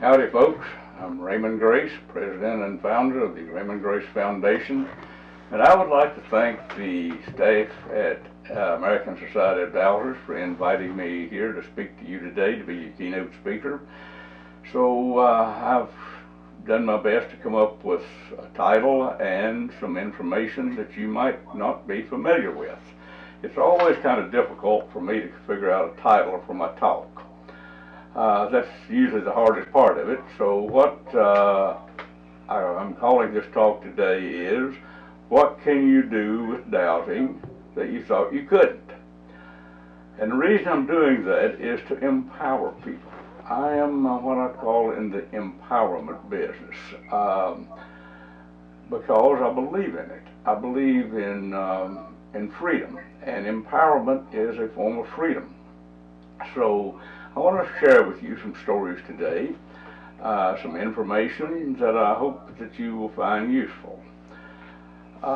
Howdy folks, I'm Raymon Grace, President and founder of the Raymon Grace Foundation, and I would like to thank the staff at American Society of Dowsers for inviting me here to speak to you today to be a keynote speaker. So I've done my best to come up with a title and some information that you might not be familiar with. It's always kind of difficult for me to figure out a title for my talk. That's usually the hardest part of it. So what I'm calling this talk today is, what can you do with doubting that you thought you couldn't? And the reason I'm doing that is to empower people. I am what I call in the empowerment business because I believe in it. I believe in freedom, and empowerment is a form of freedom. So I want to share with you some stories today, some information that I hope that you will find useful. So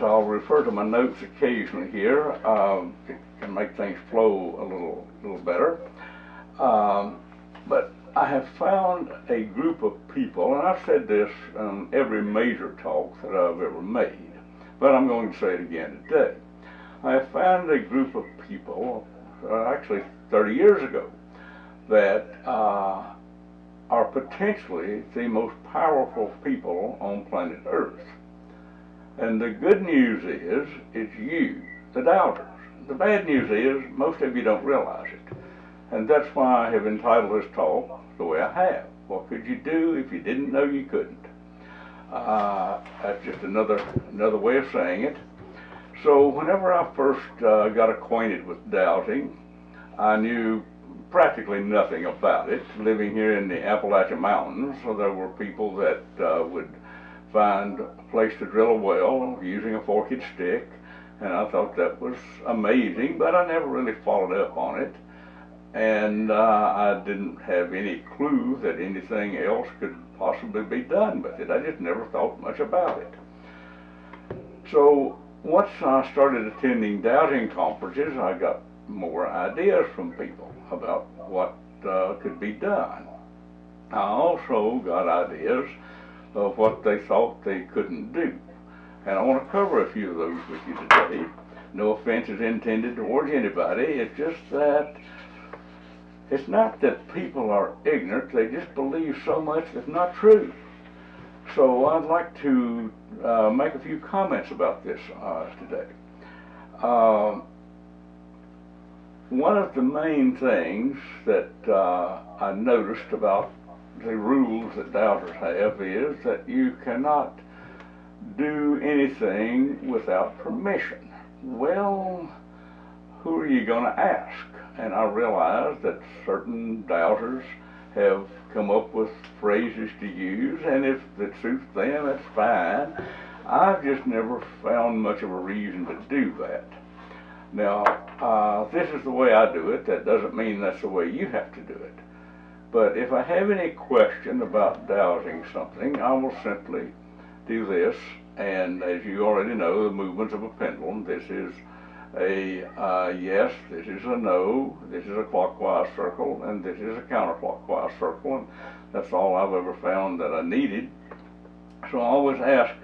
I'll refer to my notes occasionally here. It can make things flow a little better. But I have found a group of people, and I've said this on every major talk that I've ever made, but I'm going to say it again today. I have found a group of people, actually 30 years ago, that are potentially the most powerful people on planet Earth. And the good news is, it's you, the doubters. The bad news is, most of you don't realize it. And that's why I have entitled this talk the way I have. What could you do if you didn't know you couldn't? That's just another way of saying it. So whenever I first got acquainted with doubting, I knew practically nothing about it. Living here in the Appalachian Mountains, so there were people that would find a place to drill a well using a forked stick, and I thought that was amazing, but I never really followed up on it. And I didn't have any clue that anything else could possibly be done with it. I just never thought much about it. So once I started attending doubting conferences, I got more ideas from people about what could be done. I also got ideas of what they thought they couldn't do. And I want to cover a few of those with you today. No offense is intended towards anybody. It's just that it's not that people are ignorant, they just believe so much that's not true. So I'd like to make a few comments about this today. One of the main things that I noticed about the rules that doubters have is that you cannot do anything without permission. Well, who are you going to ask? And I realized that certain doubters have come up with phrases to use, and if it suits them, that's fine. I've just never found much of a reason to do that. Now, this is the way I do it. That doesn't mean that's the way you have to do it. But if I have any question about doubting something, I will simply do this. And as you already know, the movements of a pendulum, this is a yes, this is a no, this is a clockwise circle, and this is a counterclockwise circle. And that's all I've ever found that I needed. So I always ask,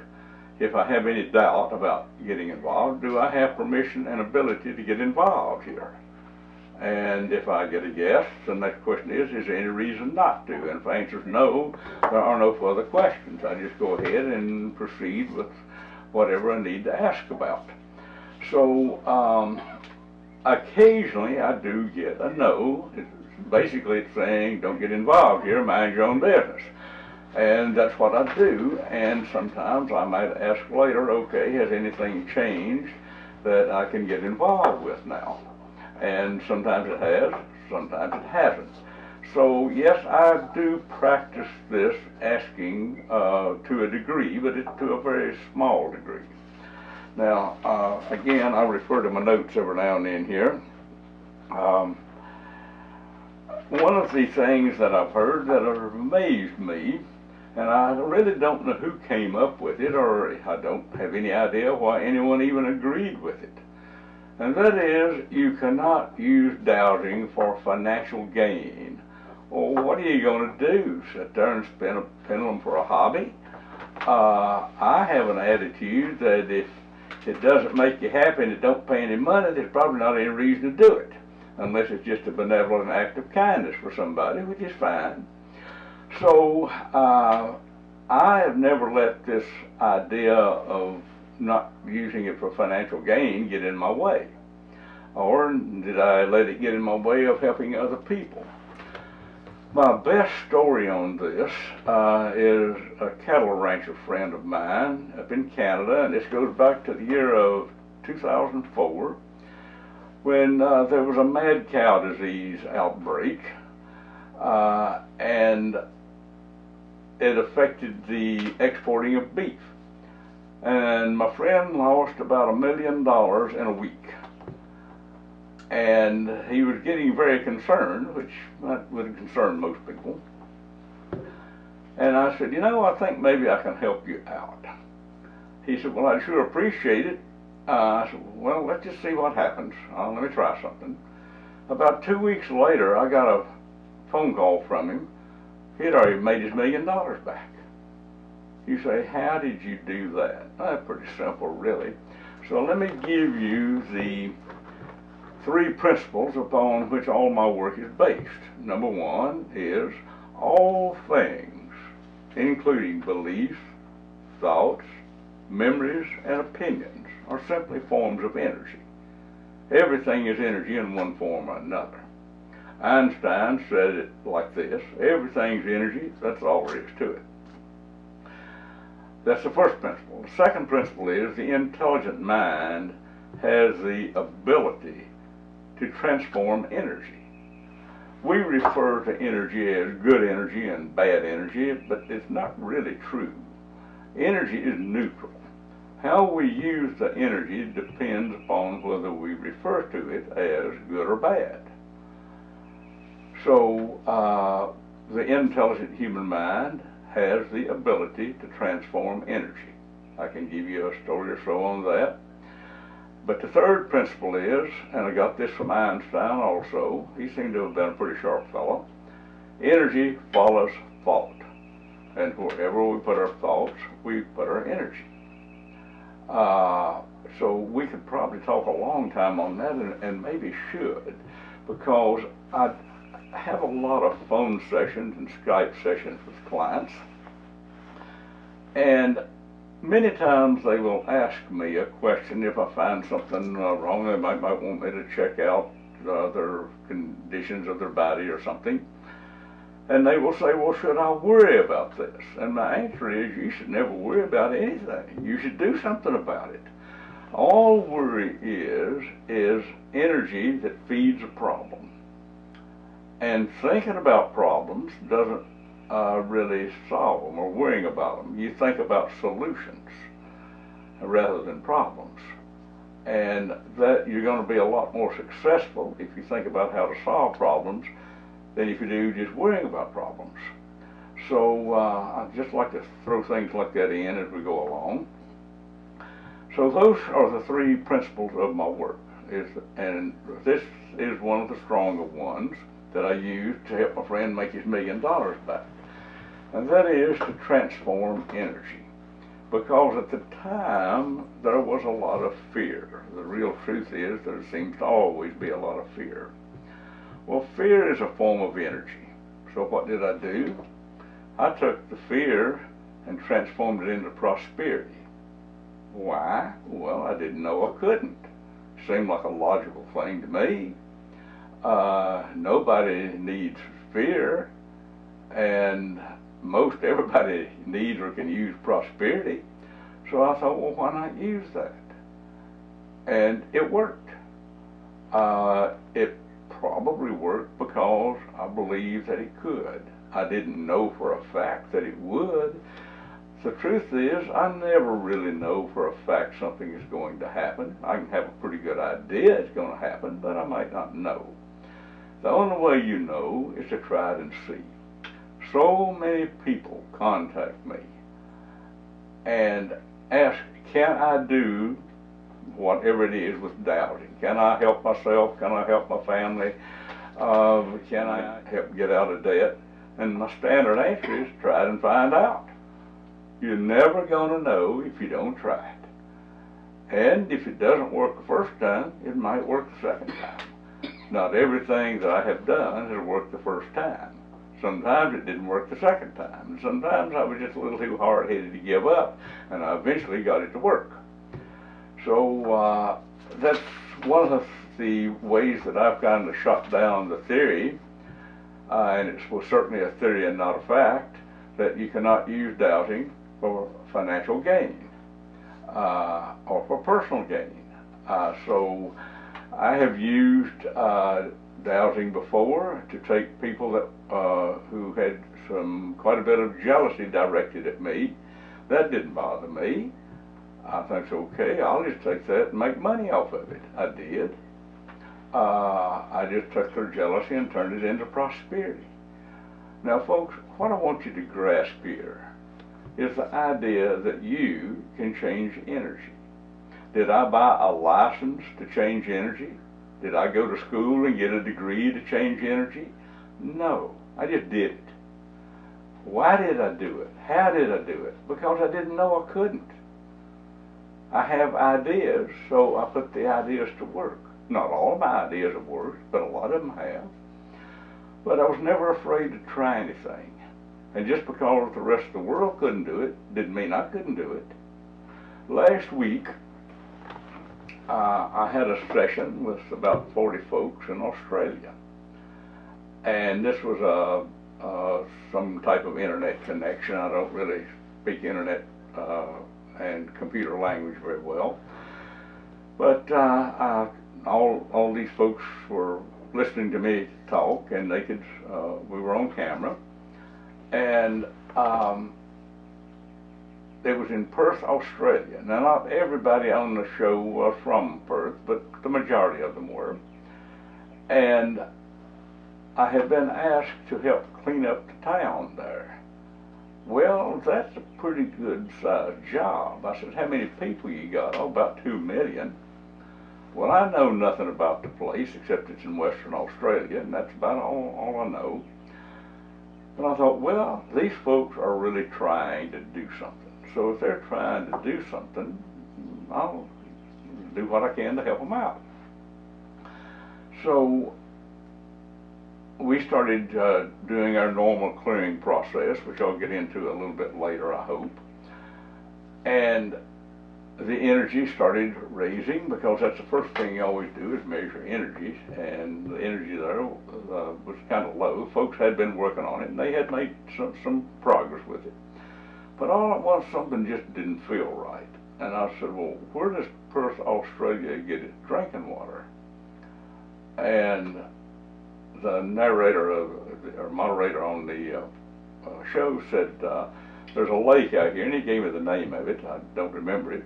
if I have any doubt about getting involved, do I have permission and ability to get involved here? And if I get a yes, the next question is there any reason not to? And if the answer is no, there are no further questions. I just go ahead and proceed with whatever I need to ask about. So occasionally I do get a no. Basically it's saying, don't get involved here, mind your own business. And that's what I do, and sometimes I might ask later, okay, has anything changed that I can get involved with now? And sometimes it has, sometimes it hasn't. So yes, I do practice this asking to a degree, but it's to a very small degree. Now, again, I refer to my notes every now and then here. One of the things that I've heard that have amazed me, and I really don't know who came up with it, or I don't have any idea why anyone even agreed with it. And that is, you cannot use doubting for financial gain Well, what are you going to do? Sit there and spend a pendulum for a hobby? I have an attitude that if it doesn't make you happy and it don't pay any money, there's probably not any reason to do it, unless it's just a benevolent act of kindness for somebody, which is fine. So I have never let this idea of not using it for financial gain get in my way. Or did I let it get in my way of helping other people? My best story on this is a cattle rancher friend of mine up in Canada, and this goes back to the year of 2004, when there was a mad cow disease outbreak, and it affected the exporting of beef. And my friend lost about $1 million in a week. And he was getting very concerned, which would concern most people. And I said, I think maybe I can help you out. He said, well, I'd sure appreciate it. I said, well, let's just see what happens. Let me try something. About 2 weeks later, I got a phone call from him. He had already made his $1 million back. You say, how did you do that? That's pretty simple, really. So let me give you the 3 principles upon which all my work is based. Number 1 is all things, including beliefs, thoughts, memories, and opinions, are simply forms of energy. Everything is energy in one form or another. Einstein said it like this: everything's energy, that's all there is to it. That's the first principle. The second principle is the intelligent mind has the ability to transform energy. We refer to energy as good energy and bad energy, but it's not really true. Energy is neutral. How we use the energy depends upon whether we refer to it as good or bad. So the intelligent human mind has the ability to transform energy. I can give you a story or so on that. But the third principle is, and I got this from Einstein also, he seemed to have been a pretty sharp fellow, energy follows thought. And wherever we put our thoughts, we put our energy. So we could probably talk a long time on that, and maybe should, because I have a lot of phone sessions and Skype sessions with clients, and many times they will ask me a question if I find something wrong. They might want me to check out their conditions of their body or something. And they will say, well, should I worry about this? And my answer is, you should never worry about anything. You should do something about it. All worry is energy that feeds a problem. And thinking about problems doesn't really solve them, or worrying about them. You think about solutions rather than problems. And that you're going to be a lot more successful if you think about how to solve problems than if you do just worrying about problems. So I'd just like to throw things like that in as we go along. So those are the 3 principles of my work. And this is one of the stronger ones that I use to help my friend make his $1 million back. And that is to transform energy. Because at the time, there was a lot of fear. The real truth is there seems to always be a lot of fear. Well, fear is a form of energy. So what did I do? I took the fear and transformed it into prosperity. Why? Well, I didn't know I couldn't. Seemed like a logical thing to me. Nobody needs fear, and most everybody needs or can use prosperity. So I thought, well, why not use that? And it worked. It probably worked because I believed that it could. I didn't know for a fact that it would. The truth is, I never really know for a fact something is going to happen. I can have a pretty good idea it's going to happen, but I might not know. The only way you know is to try it and see. So many people contact me and ask, can I do whatever it is with doubting? Can I help myself? Can I help my family? Can I help get out of debt? And my standard answer is try it and find out. You're never going to know if you don't try it. And if it doesn't work the first time, it might work the second time. Not everything that I have done has worked the first time. Sometimes it didn't work the second time. And sometimes I was just a little too hard-headed to give up, and I eventually got it to work. So that's one of the ways that I've kind of shot down the theory, and it was certainly a theory and not a fact, that you cannot use doubting for financial gain or for personal gain. So I have used doubting before to take people that who had quite a bit of jealousy directed at me. That didn't bother me. I think, okay, I'll just take that and make money off of it. I did. I just took their jealousy and turned it into prosperity. Now, folks, what I want you to grasp here is the idea that you can change energy. Did I buy a license to change energy? Did I go to school and get a degree to change energy? No, I just did it. Why did I do it? How did I do it? Because I didn't know I couldn't. I have ideas, so I put the ideas to work. Not all of my ideas have worked, but a lot of them have. But I was never afraid to try anything. And just because the rest of the world couldn't do it, didn't mean I couldn't do it. Last week, I had a session with about 40 folks in Australia. And this was some type of internet connection. I don't really speak internet and computer language very well. But all these folks were listening to me talk, and they could, we were on camera. And it was in Perth, Australia. Now, not everybody on the show was from Perth, but the majority of them were. And I had been asked to help clean up the town there. Well, that's a pretty good sized job. I said, how many people you got? Oh, about 2 million. Well, I know nothing about the place except it's in Western Australia, and that's about all I know. And I thought, well, these folks are really trying to do something. So if they're trying to do something, I'll do what I can to help them out. So we started doing our normal clearing process, which I'll get into a little bit later, I hope. And the energy started raising, because that's the first thing you always do is measure energy. And the energy there was kind of low. Folks had been working on it, and they had made some progress with it. But all at once, something just didn't feel right. And I said, well, where does Perth, Australia get its drinking water? And the narrator or moderator on the show said, there's a lake out here, and he gave me the name of it. I don't remember it.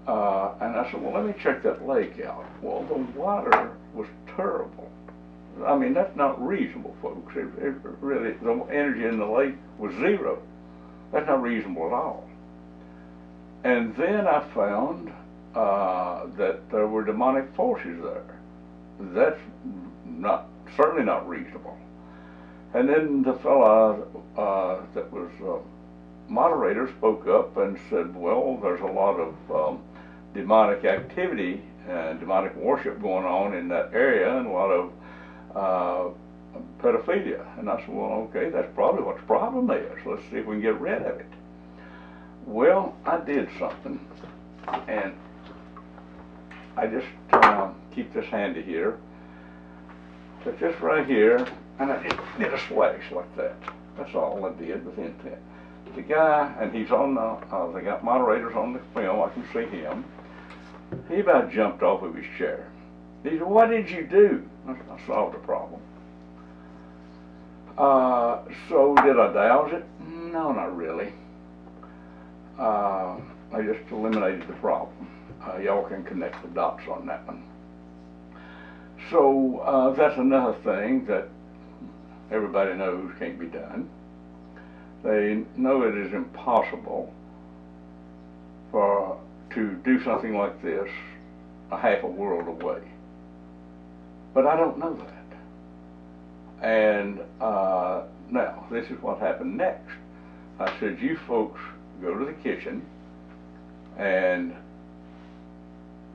And I said, well, let me check that lake out. Well, the water was terrible. I mean, that's not reasonable, folks. It really, the energy in the lake was zero. That's not reasonable at all. And then I found that there were demonic forces there. That's certainly not reasonable. And then the fellow that was moderator spoke up and said, well, there's a lot of demonic activity and demonic worship going on in that area, and a lot of pedophilia. And I said, well, okay, that's probably what the problem is. Let's see if we can get rid of it. Well, I did something, and I just keep this handy here. Took this right here, and I just did a slash like that. That's all I did with intent. The guy, and he's on they got moderators on the film, I can see him. He about jumped off of his chair. He said, what did you do? I solved the problem. So did I douse it? No, not really. I just eliminated the problem. Y'all can connect the dots on that one. So that's another thing that everybody knows can't be done. They know it is impossible to do something like this a half a world away. But I don't know that. And now, this is what happened next. I said, you folks go to the kitchen and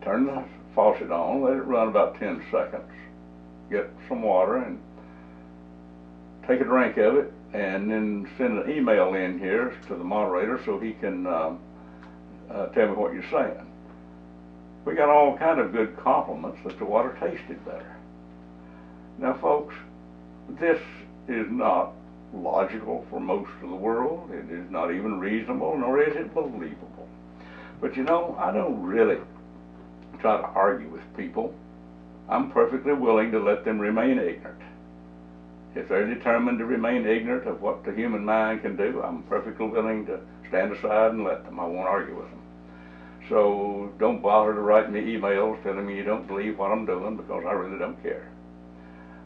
turn the faucet on, let it run about 10 seconds, get some water and take a drink of it, and then send an email in here to the moderator so he can tell me what you're saying. We got all kind of good compliments that the water tasted better. Now folks, this is not logical for most of the world. It is not even reasonable, nor is it believable. But you know, I don't really try to argue with people. I'm perfectly willing to let them remain ignorant. If they're determined to remain ignorant of what the human mind can do, I'm perfectly willing to stand aside and let them. I won't argue with them. So don't bother to write me emails telling me you don't believe what I'm doing, because I really don't care.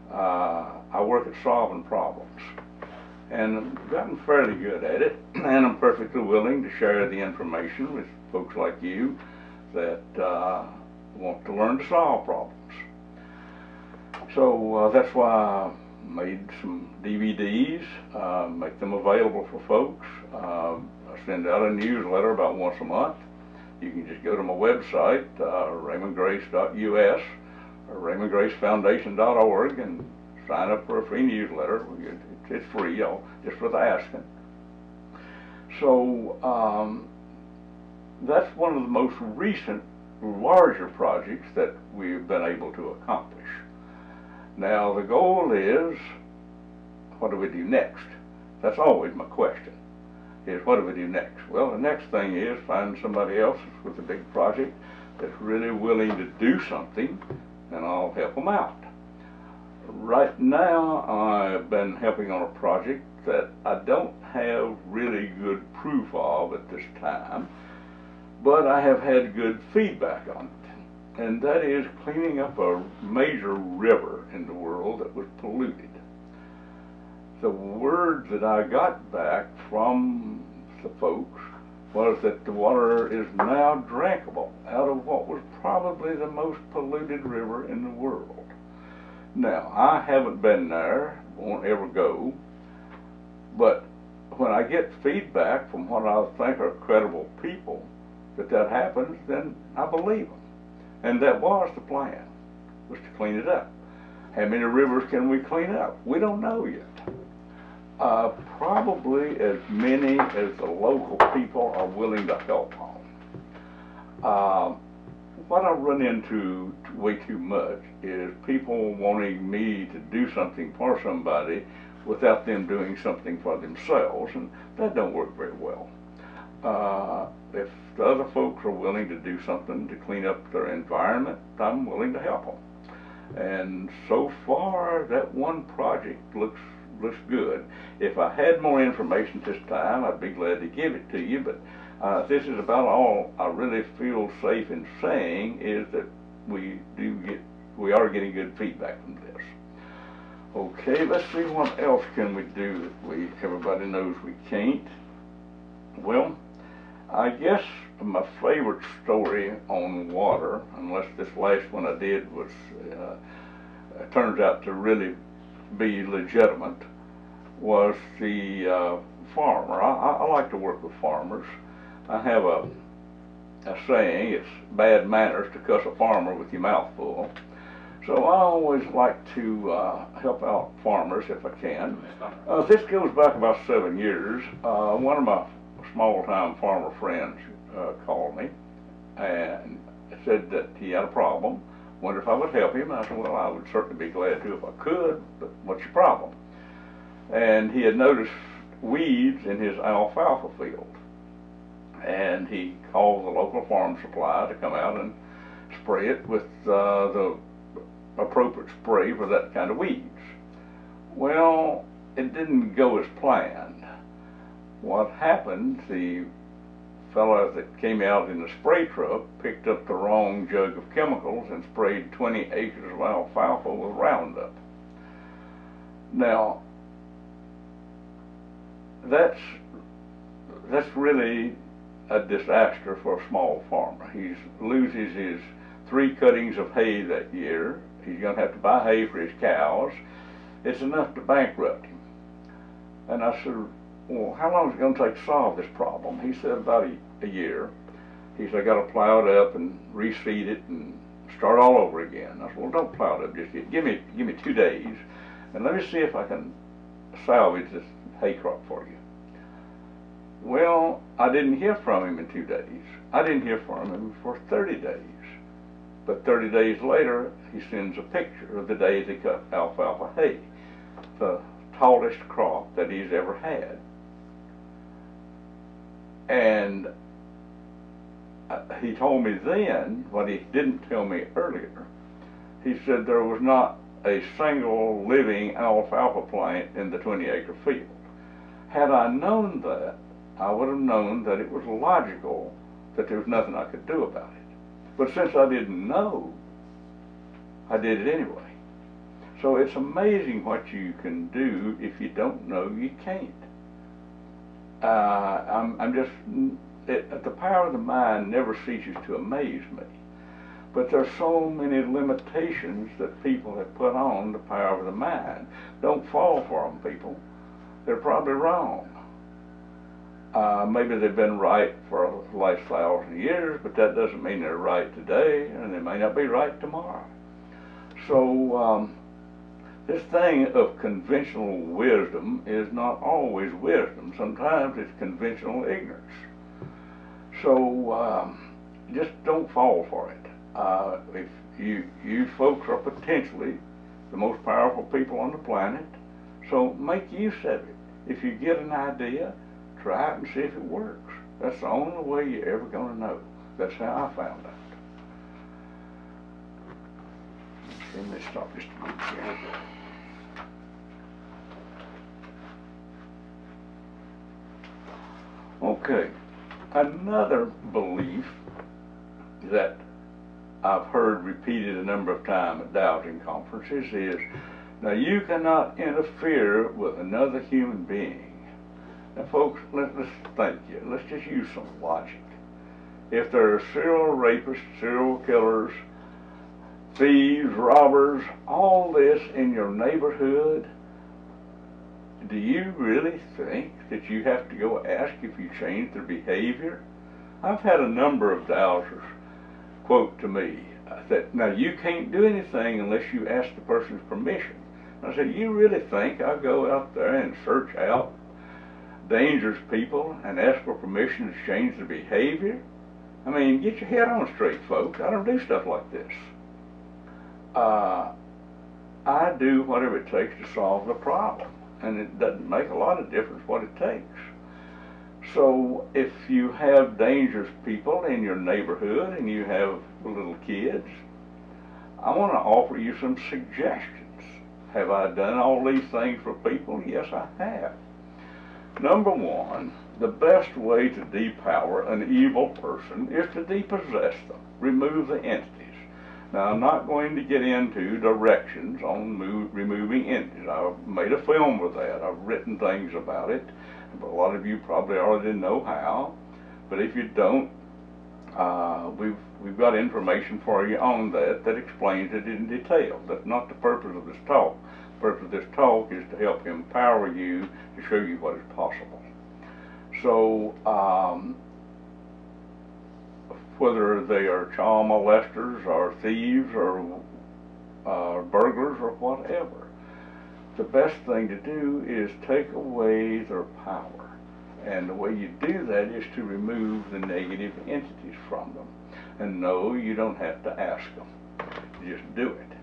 I work at solving problems, and I've gotten fairly good at it, and I'm perfectly willing to share the information with folks like you that want to learn to solve problems. So that's why I made some DVDs, make them available for folks. I send out a newsletter about once a month. You can just go to my website, RaymondGrace.us or RaymondGraceFoundation.org, and sign up for a free newsletter. It's free, just for the asking. So that's one of the most recent larger projects that we've been able to accomplish. Now the goal is, what do we do next? That's always my question, is what do we do next? Well, the next thing is find somebody else with a big project that's really willing to do something, and I'll help them out. Right now I've been helping on a project that I don't have really good proof of at this time, but I have had good feedback on it, and that is cleaning up a major river in the world that was polluted. The word that I got back from the folks was that the water is now drinkable out of what was probably the most polluted river in the world. Now, I haven't been there, won't ever go, but when I get feedback from what I think are credible people that happens, then I believe them. And that was the plan, was to clean it up. How many rivers can we clean up? We don't know yet. Probably as many as the local people are willing to help on. What I run into way too much is people wanting me to do something for somebody without them doing something for themselves, and that don't work very well. If the other folks are willing to do something to clean up their environment, I'm willing to help them. And so far, that one project looks good. If I had more information this time, I'd be glad to give it to you, but this is about all I really feel safe in saying, is that we are getting good feedback from this. Okay, let's see what else can we do that everybody knows we can't. Well, I guess my favorite story on water, unless this last one I did was turns out to really be legitimate, was the farmer. I like to work with farmers. I have a saying, it's bad manners to cuss a farmer with your mouth full. So I always like to help out farmers if I can. This goes back about 7 years. One of my small-time farmer friends called me and said that he had a problem. Wondered if I would help him. I said, well, I would certainly be glad to if I could, but what's your problem? And he had noticed weeds in his alfalfa field. And he called the local farm supply to come out and spray it with the appropriate spray for that kind of weeds. Well, it didn't go as planned. What happened, the fellow that came out in the spray truck picked up the wrong jug of chemicals and sprayed 20 acres of alfalfa with Roundup. Now, that's really a disaster for a small farmer. He loses his 3 cuttings of hay that year. He's going to have to buy hay for his cows. It's enough to bankrupt him. And I said, well, how long is it going to take to solve this problem? He said about a year. He said, I got to plow it up and reseed it and start all over again. I said, well, don't plow it up just yet. Give me 2 days, and let me see if I can salvage this hay crop for you. Well, I didn't hear from him in 2 days. I didn't hear from him for 30 days. But 30 days later, he sends a picture of the day they cut alfalfa hay, the tallest crop that he's ever had. And he told me then, what he didn't tell me earlier, he said there was not a single living alfalfa plant in the 20-acre field. Had I known that, I would have known that it was logical that there was nothing I could do about it. But since I didn't know, I did it anyway. So it's amazing what you can do. If you don't know, you can't. The power of the mind never ceases to amaze me. But there's so many limitations that people have put on the power of the mind. Don't fall for them, people. They're probably wrong. Maybe they've been right for the last 1,000 years, but that doesn't mean they're right today, and they may not be right tomorrow. So this thing of conventional wisdom is not always wisdom. Sometimes it's conventional ignorance. So just don't fall for it. If you folks are potentially the most powerful people on the planet, so make use of it. If you get an idea, try it and see if it works. That's the only way you're ever going to know. That's how I found out. Let me stop just a minute here. Okay, another belief that I've heard repeated a number of times at dowsing conferences is, now you cannot interfere with another human being. Now folks, let's think here. Let's just use some logic. If there are serial rapists, serial killers, thieves, robbers, all this in your neighborhood, do you really think that you have to go ask if you change their behavior? I've had a number of dowsers quote to me that, now you can't do anything unless you ask the person's permission. I said, you really think I'll go out there and search out dangerous people and ask for permission to change their behavior? I mean, get your head on straight, folks. I don't do stuff like this. I do whatever it takes to solve the problem, and it doesn't make a lot of difference what it takes. So if you have dangerous people in your neighborhood and you have little kids, I want to offer you some suggestions. Have I done all these things for people? Yes, I have. Number one, the best way to depower an evil person is to depossess them, remove the entities. Now, I'm not going to get into directions on removing entities. I've made a film with that. I've written things about it. But a lot of you probably already know how. But if you don't, we've got information for you on that explains it in detail. That's not the purpose of this talk. The purpose of this talk is to help empower you, to show you what is possible. So, whether they are child molesters or thieves or burglars or whatever, the best thing to do is take away their power. And the way you do that is to remove the negative entities from them. And no, you don't have to ask them. You just do it.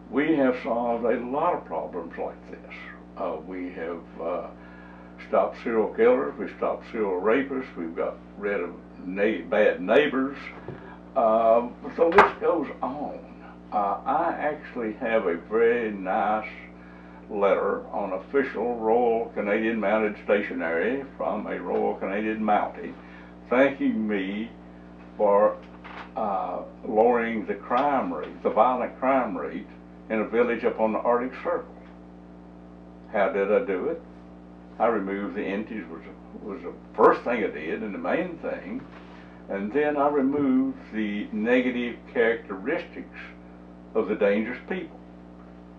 We have solved a lot of problems like this. We have stopped serial killers, we've stopped serial rapists, we've got rid of bad neighbors. So the list goes on. I actually have a very nice letter on official Royal Canadian Mounted Stationery from a Royal Canadian Mountie thanking me for lowering the crime rate, the violent crime rate in a village up on the Arctic Circle. How did I do it? I removed the entities, was the first thing I did and the main thing, and then I removed the negative characteristics of the dangerous people.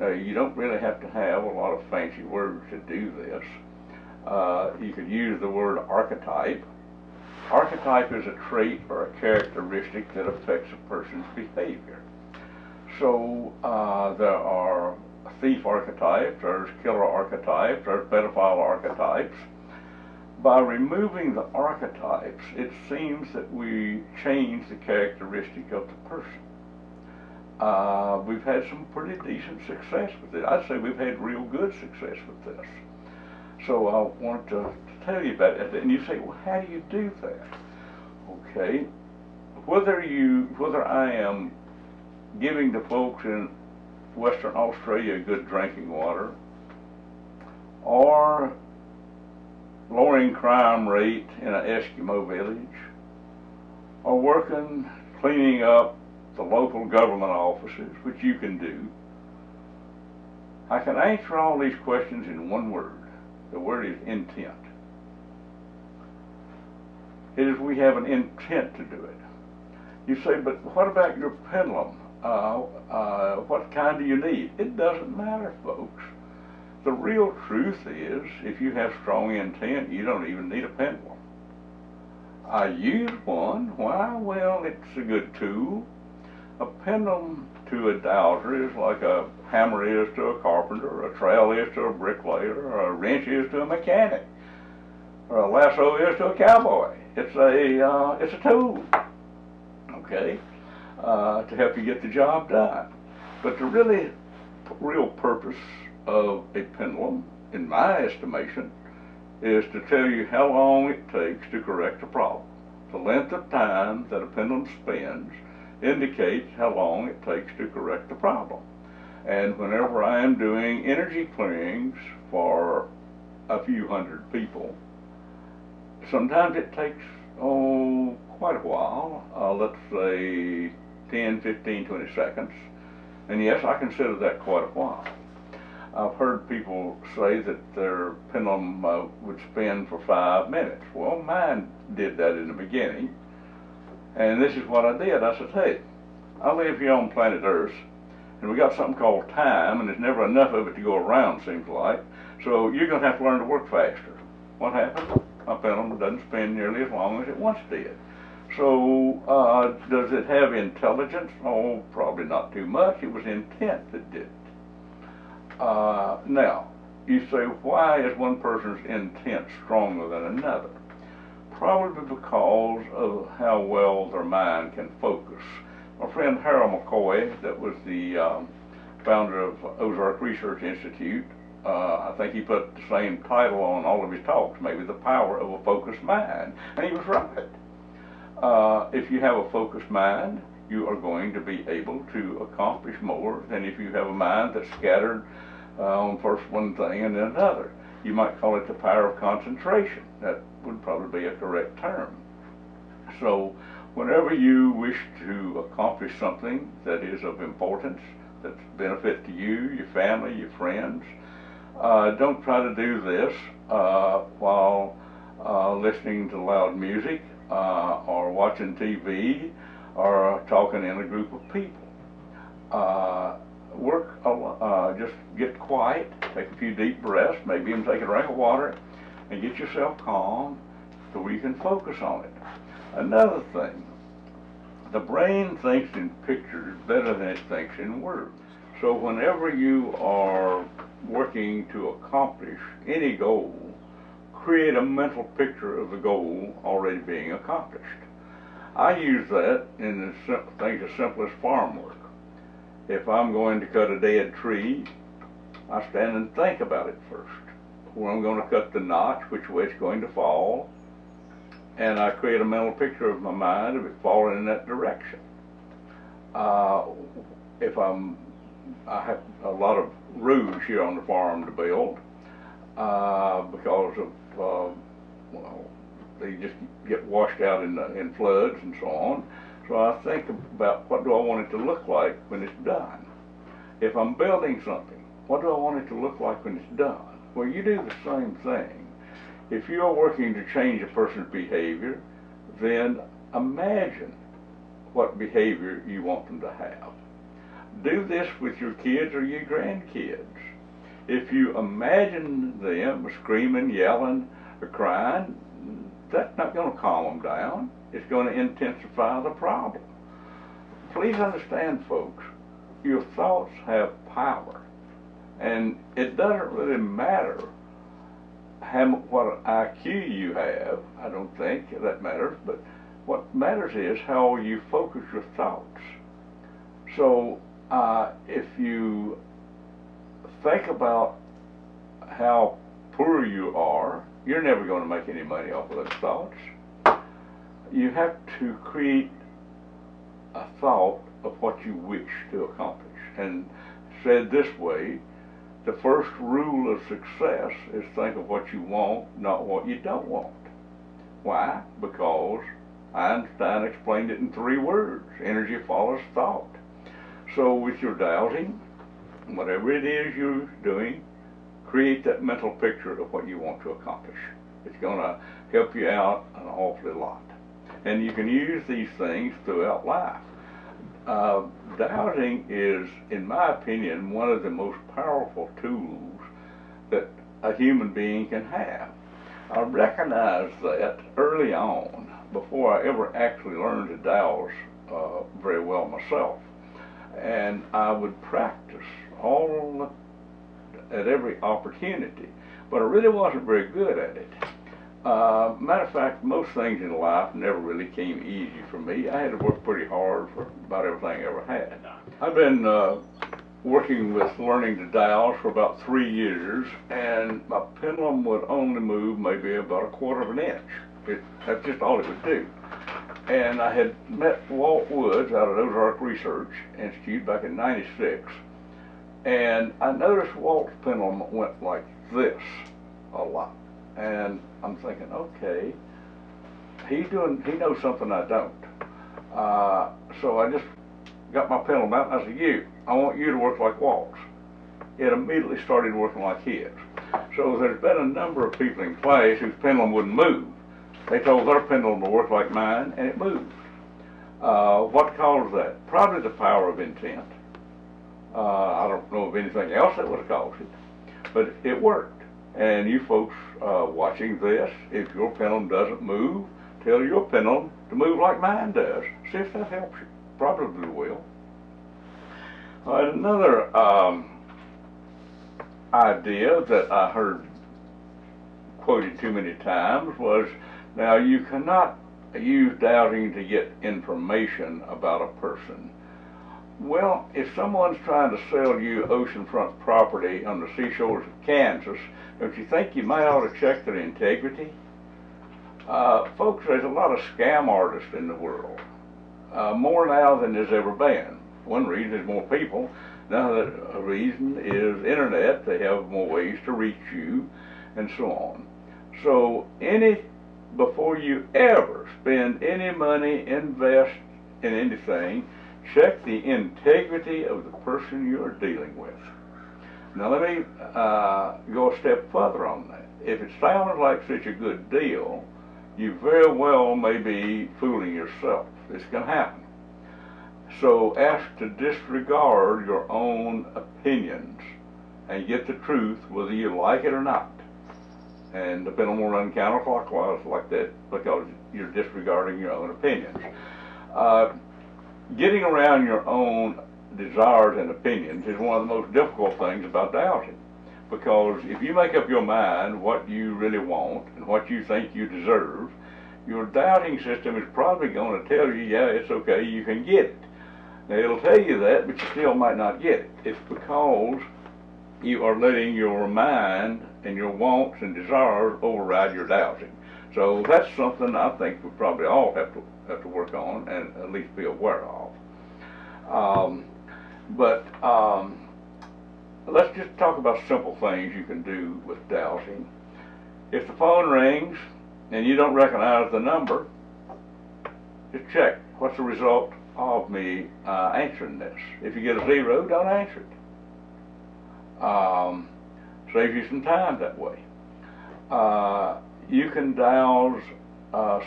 You don't really have to have a lot of fancy words to do this. You could use the word archetype. Archetype is a trait or a characteristic that affects a person's behavior. So there are thief archetypes, there's killer archetypes, there's pedophile archetypes. By removing the archetypes, it seems that we change the characteristic of the person. We've had some pretty decent success with it. I'd say we've had real good success with this. So I want to tell you about it. And you say, well, how do you do that? Okay, whether I am giving the folks in Western Australia good drinking water, or lowering crime rate in an Eskimo village, or working cleaning up the local government offices, which you can do, I can answer all these questions in one word. The word is intent. It is we have an intent to do it. You say, but what about your pendulum? What kind do you need? It doesn't matter, folks. The real truth is, if you have strong intent, you don't even need a pendulum. I use one. Why? Well, it's a good tool. A pendulum to a dowser is like a hammer is to a carpenter, a trowel is to a bricklayer, or a wrench is to a mechanic, or a lasso is to a cowboy. It's a tool, okay, to help you get the job done. But the real purpose of a pendulum, in my estimation, is to tell you how long it takes to correct a problem. The length of time that a pendulum spins indicates how long it takes to correct the problem. And whenever I am doing energy clearings for a few hundred people, sometimes it takes, quite a while, let's say 10, 15, 20 seconds. And yes, I consider that quite a while. I've heard people say that their pendulum would spin for 5 minutes. Well, mine did that in the beginning. And this is what I did. I said, hey, I live here on planet Earth, and we got something called time, and there's never enough of it to go around, seems like. So you're going to have to learn to work faster. What happened? My pendulum doesn't spin nearly as long as it once did. So does it have intelligence? Oh, probably not too much. It was intent that did it. Now, you say, why is one person's intent stronger than another? Probably because of how well their mind can focus. My friend Harold McCoy, that was the founder of Ozark Research Institute, I think he put the same title on all of his talks, maybe The Power of a Focused Mind, and he was right. If you have a focused mind, you are going to be able to accomplish more than if you have a mind that's scattered on first one thing and then another. You might call it the power of concentration. That would probably be a correct term. So whenever you wish to accomplish something that is of importance, that's benefit to you, your family, your friends, don't try to do this while listening to loud music or watching TV or talking in a group of people. Just get quiet, take a few deep breaths, maybe even take a drink of water, and get yourself calm so we can focus on it. Another thing, the brain thinks in pictures better than it thinks in words. So whenever you are working to accomplish any goal, create a mental picture of the goal already being accomplished. I use that in things as simple as farm work. If I'm going to cut a dead tree, I stand and think about it first. Where I'm going to cut the notch, which way it's going to fall, and I create a mental picture of my mind of it falling in that direction. I have a lot of roofs here on the farm to build because of they just get washed out in floods and so on. So I think about what do I want it to look like when it's done. If I'm building something, what do I want it to look like when it's done? Well, you do the same thing. If you're working to change a person's behavior, then imagine what behavior you want them to have. do this with your kids or your grandkids. If you imagine them screaming, yelling, or crying, that's not going to calm them down. It's going to intensify the problem. Please understand, folks, your thoughts have power. And it doesn't really matter what IQ you have. I don't think that matters, but what matters is how you focus your thoughts. So if you think about how poor you are, you're never going to make any money off of those thoughts. You have to create a thought of what you wish to accomplish. And said this way, the first rule of success is think of what you want, not what you don't want. Why? Because Einstein explained it in 3 words. Energy follows thought. So with your dowsing, whatever it is you're doing, create that mental picture of what you want to accomplish. It's going to help you out an awfully lot. And you can use these things throughout life. Dowsing is, in my opinion, one of the most powerful tools that a human being can have. I recognized that early on, before I ever actually learned to dowse very well myself. And I would practice at every opportunity, but I really wasn't very good at it. Matter of fact, most things in life never really came easy for me. I had to work pretty hard for about everything I ever had. I've been working with learning to dowse for about 3 years, and my pendulum would only move maybe about 1/4 of an inch. That's just all it would do. And I had met Walt Woods out of Ozark Research Institute back in '96, and I noticed Walt's pendulum went like this a lot. And I'm thinking, okay, he knows something I don't. So I just got my pendulum out and I said, I want you to work like Walt's. It immediately started working like his. So there's been a number of people in class whose pendulum wouldn't move. They told their pendulum to work like mine, and it moved. What caused that? Probably the power of intent. I don't know of anything else that would have caused it, but it worked. And you folks watching this, if your pendulum doesn't move, tell your pendulum to move like mine does. See if that helps you. Probably will. Another idea that I heard quoted too many times was, now you cannot use dowsing to get information about a person. Well, if someone's trying to sell you oceanfront property on the seashores of Kansas, don't you think you might ought to check their integrity? Folks, there's a lot of scam artists in the world, more now than there's ever been. One reason is more people. Another reason is internet. They have more ways to reach you, and so on. So before you ever spend any money, invest in anything, check the integrity of the person you are dealing with. Now let me go a step further on that. If it sounds like such a good deal, you very well may be fooling yourself. This can happen. So ask to disregard your own opinions and get the truth whether you like it or not. And the pendulum will run counterclockwise like that because you're disregarding your own opinions. Getting around your own desires and opinions is one of the most difficult things about dowsing, because if you make up your mind what you really want and what you think you deserve, your dowsing system is probably going to tell you, yeah, it's okay, you can get it. Now it'll tell you that, but you still might not get it. It's because you are letting your mind and your wants and desires override your dowsing. So that's something I think we probably all have to work on and at least be aware of. Let's just talk about simple things you can do with dowsing. If the phone rings and you don't recognize the number, just check what's the result of me answering this. If you get a 0, don't answer it. Saves you some time that way. You can dowse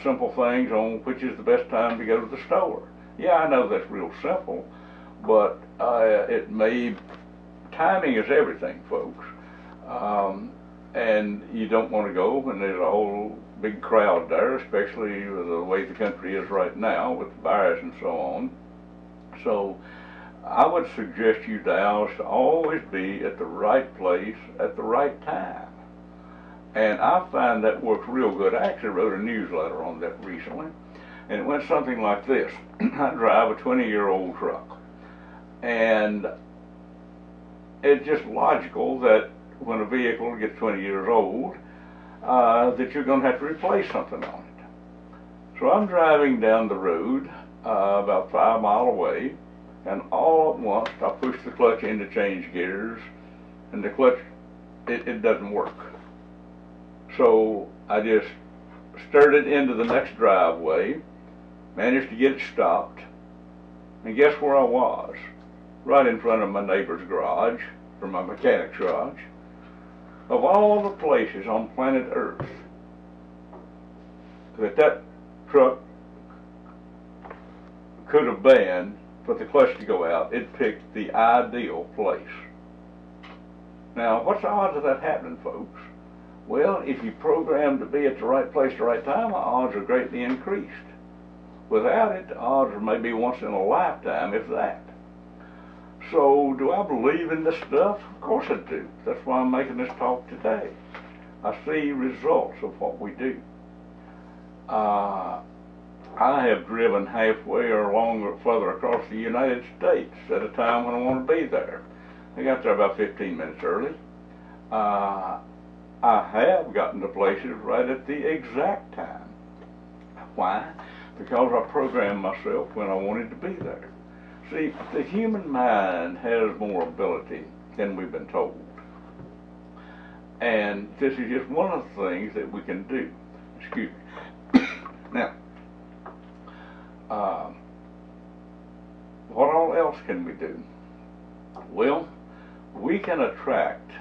simple things on which is the best time to go to the store. Yeah, I know that's real simple, but timing is everything, folks. And you don't want to go when there's a whole big crowd there, especially with the way the country is right now with the virus and so on. So I would suggest you dows to always be at the right place at the right time. And I find that works real good. I actually wrote a newsletter on that recently, and it went something like this. I drive a 20-year-old truck, and it's just logical that when a vehicle gets 20 years old, that you're going to have to replace something on it. So I'm driving down the road about 5 miles away, and all at once I push the clutch in to change gears, and the clutch, it doesn't work. So I just stirred it into the next driveway, managed to get it stopped, and guess where I was? Right in front of my neighbor's garage, or my mechanic's garage. Of all the places on planet Earth that truck could have been for the clutch to go out, it picked the ideal place. Now, what's the odds of that happening, folks? Well, if you program to be at the right place at the right time, the odds are greatly increased. Without it, the odds are maybe once in a lifetime, if that. So, do I believe in this stuff? Of course I do. That's why I'm making this talk today. I see results of what we do. I have driven halfway or longer, further across the United States at a time when I want to be there. I got there about 15 minutes early. I have gotten to places right at the exact time. Why? Because I programmed myself when I wanted to be there. See, the human mind has more ability than we've been told. And this is just one of the things that we can do. Excuse me. Now, what all else can we do? Well, we can attract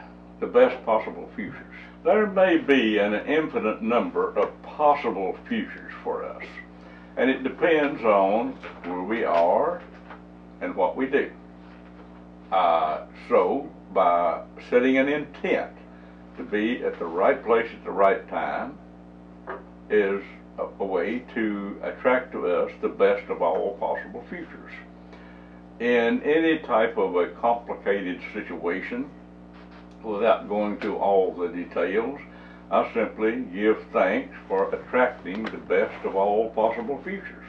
the best possible futures. There may be an infinite number of possible futures for us, and it depends on where we are and what we do. So, by setting an intent to be at the right place at the right time is a way to attract to us the best of all possible futures. In any type of a complicated situation, without going through all the details, I simply give thanks for attracting the best of all possible futures.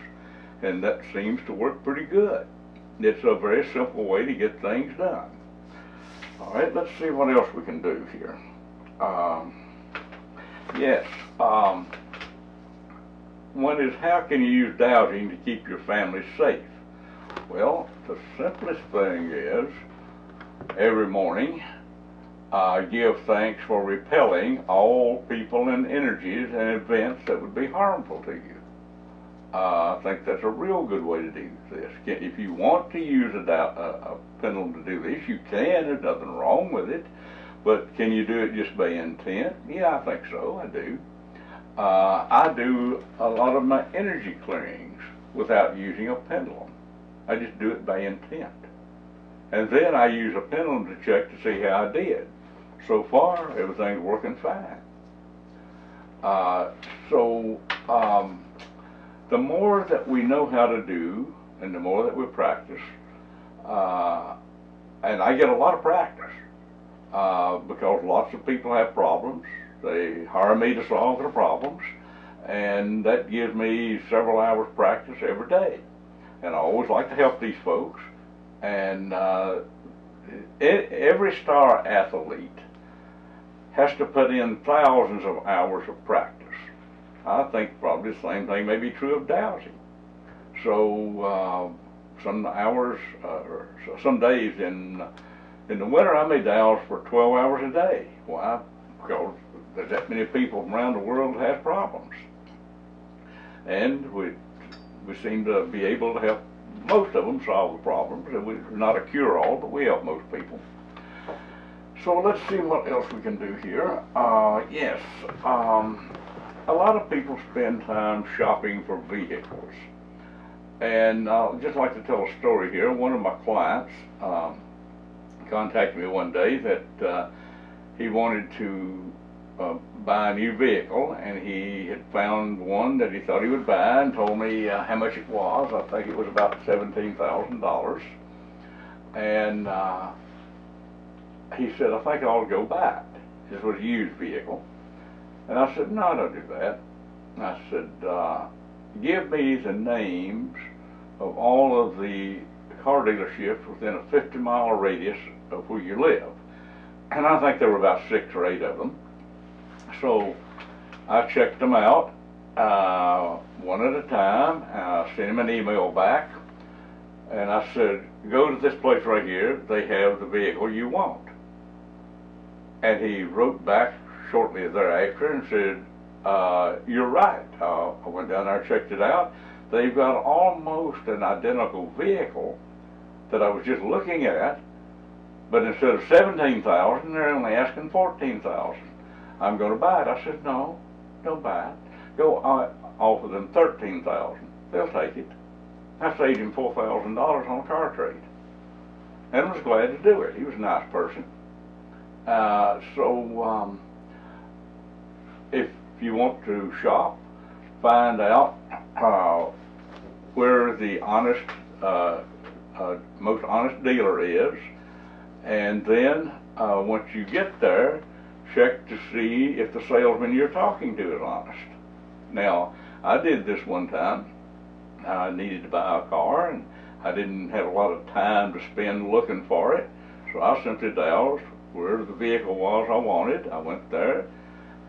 And that seems to work pretty good. It's a very simple way to get things done. All right, let's see what else we can do here. One is, how can you use dowsing to keep your family safe? Well, the simplest thing is, every morning, give thanks for repelling all people and energies and events that would be harmful to you. I think that's a real good way to do this. If you want to use a pendulum to do this, you can. There's nothing wrong with it. But can you do it just by intent? Yeah, I think so. I do. I do a lot of my energy clearings without using a pendulum. I just do it by intent. And then I use a pendulum to check to see how I did. So far, everything's working fine. The more that we know how to do, and the more that we practice, and I get a lot of practice, because lots of people have problems. They hire me to solve their problems, and that gives me several hours practice every day. And I always like to help these folks. And every star athlete has to put in thousands of hours of practice. I think probably the same thing may be true of dowsing. So some hours, some days in the winter, I may douse for 12 hours a day. Why? Because there's that many people from around the world that have problems, and we seem to be able to help most of them solve the problems. We're not a cure-all, but we help most people. So let's see what else we can do here. A lot of people spend time shopping for vehicles. And I'd just like to tell a story here. One of my clients contacted me one day that he wanted to buy a new vehicle, and he had found one that he thought he would buy and told me how much it was. I think it was about $17,000. And he said, I think I ought to go buy it. This was a used vehicle. And I said, no, don't do that. I said, give me the names of all of the car dealerships within a 50-mile radius of where you live. And I think there were about 6 or 8 of them. So I checked them out one at a time. I sent him an email back, and I said, go to this place right here. They have the vehicle you want. And he wrote back shortly thereafter and said, you're right. I went down there and checked it out. They've got almost an identical vehicle that I was just looking at, but instead of $17,000, they're only asking $14,000. I'm going to buy it. I said, no, don't buy it. Go offer them $13,000. They'll take it. I saved him $4,000 on a car trade, and was glad to do it. He was a nice person. If you want to shop, find out where the honest, most honest dealer is, and then once you get there, check to see if the salesman you're talking to is honest. Now, I did this one time. I needed to buy a car, and I didn't have a lot of time to spend looking for it, so I simply dialed where the vehicle was I wanted. I went there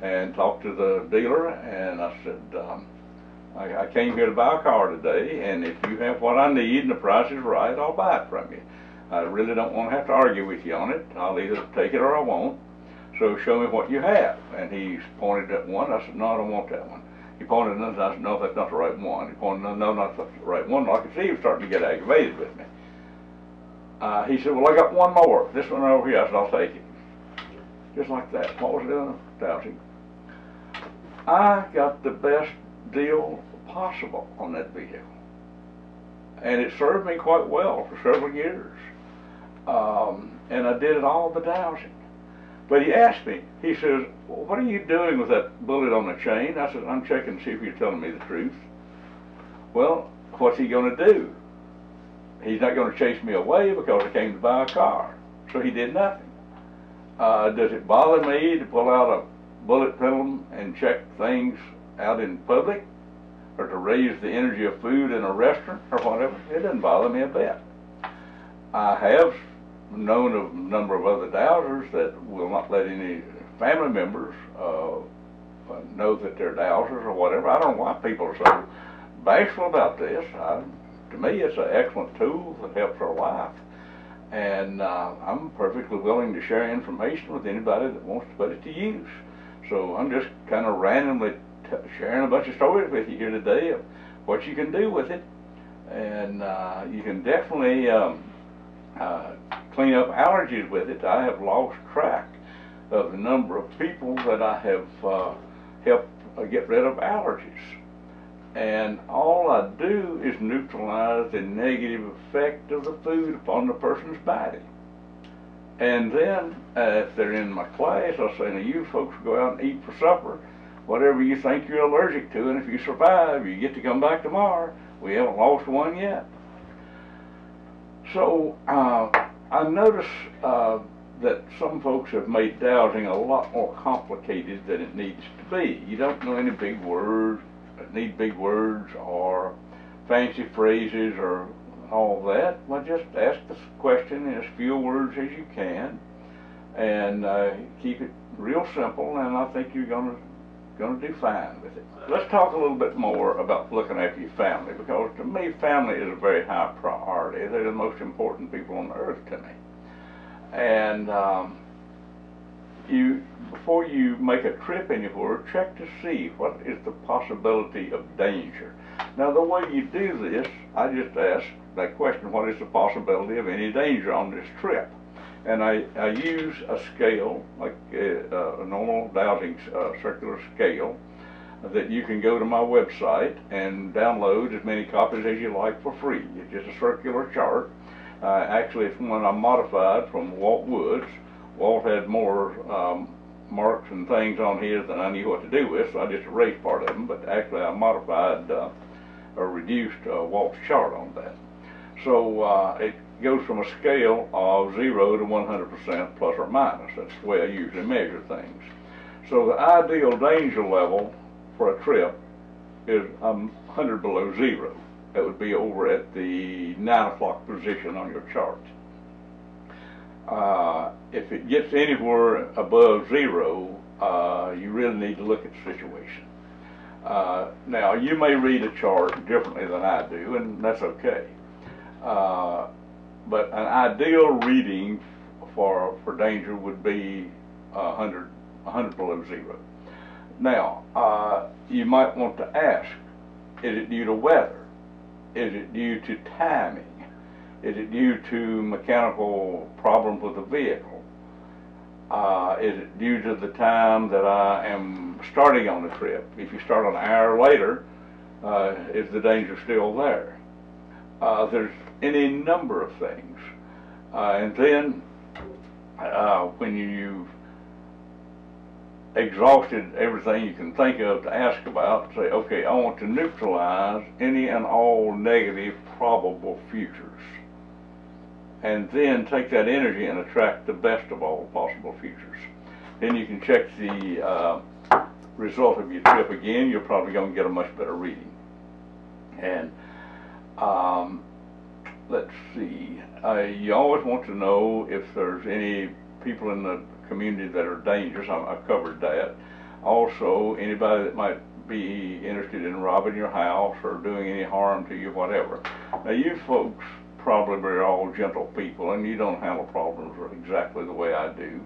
and talked to the dealer, and I said, I came here to buy a car today, and if you have what I need and the price is right, I'll buy it from you. I really don't want to have to argue with you on it. I'll either take it or I won't. So show me what you have. And he pointed at one. I said, no, I don't want that one. He pointed at another. I said, no, that's not the right one. He pointed at another. No, not the right one. I could see he was starting to get aggravated with me. He said, well, I got one more. This one over here. I said, I'll take it. Just like that. What was I doing? Dowsing. I got the best deal possible on that vehicle. And it served me quite well for several years. And I did it all the dowsing. But he asked me, he says, well, what are you doing with that bullet on the chain? I said, I'm checking to see if you're telling me the truth. Well, what's he going to do? He's not going to chase me away because I came to buy a car. So he did nothing. Does it bother me to pull out a bullet film and check things out in public? Or to raise the energy of food in a restaurant or whatever? It doesn't bother me a bit. I have known of a number of other dowsers that will not let any family members know that they're dowsers or whatever. I don't know why people are so bashful about this. To me, it's an excellent tool that helps our life. And I'm perfectly willing to share information with anybody that wants to put it to use. So I'm just kind of randomly sharing a bunch of stories with you here today of what you can do with it. And you can definitely clean up allergies with it. I have lost track of the number of people that I have helped get rid of allergies. And all I do is neutralize the negative effect of the food upon the person's body. And then, if they're in my class, I'll say, now you folks go out and eat for supper, whatever you think you're allergic to, and if you survive, you get to come back tomorrow. We haven't lost one yet. So, I notice that some folks have made dowsing a lot more complicated than it needs to be. You don't know any big words, need big words or fancy phrases or all that. Well, just ask the question in as few words as you can, and keep it real simple, and I think you're going to do fine with it. Let's talk a little bit more about looking after your family, because to me, family is a very high priority. They're the most important people on earth to me. And before you make a trip anywhere, check to see what is the possibility of danger. Now, the way you do this, I just ask that question, what is the possibility of any danger on this trip? And I use a scale, like a normal dowsing circular scale, that you can go to my website and download as many copies as you like for free. It's just a circular chart. Actually, it's one I modified from Walt Wood's. Walt had more marks and things on his than I knew what to do with, so I just erased part of them, but actually I modified or reduced Walt's chart on that. So it goes from a scale of 0 to 100% plus or minus. That's the way I usually measure things. So the ideal danger level for a trip is 100 below 0. That would be over at the 9 o'clock position on your chart. If it gets anywhere above 0, you really need to look at the situation. Now, you may read a chart differently than I do, and that's okay. But an ideal reading for danger would be 100 below 0. Now, you might want to ask, is it due to weather? Is it due to timing? Is it due to mechanical problems with the vehicle? Is it due to the time that I am starting on the trip? If you start an hour later, is the danger still there? There's any number of things. And then when you've exhausted everything you can think of to ask about, say, okay, I want to neutralize any and all negative probable futures. And then take that energy and attract the best of all possible futures. Then you can check the result of your trip again. You're probably going to get a much better reading. And let's see, you always want to know if there's any people in the community that are dangerous. I covered that. Also, anybody that might be interested in robbing your house or doing any harm to you, whatever. Now, you folks probably are all gentle people, and you don't handle problems exactly the way I do.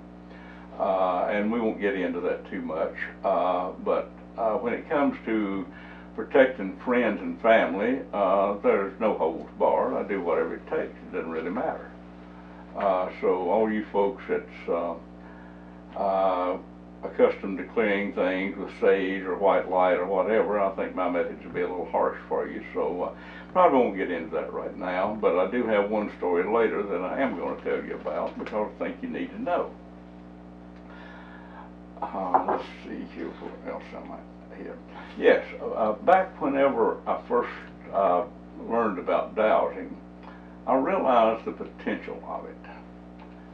And we won't get into that too much. But when it comes to protecting friends and family, there's no holds barred. I do whatever it takes. It doesn't really matter. So all you folks that's accustomed to clearing things with sage or white light or whatever, I think my methods would be a little harsh for you. So probably won't get into that right now, but I do have one story later that I am going to tell you about because I think you need to know. Let's see here, what else I might hear. Yes, back whenever I first learned about dowsing, I realized the potential of it.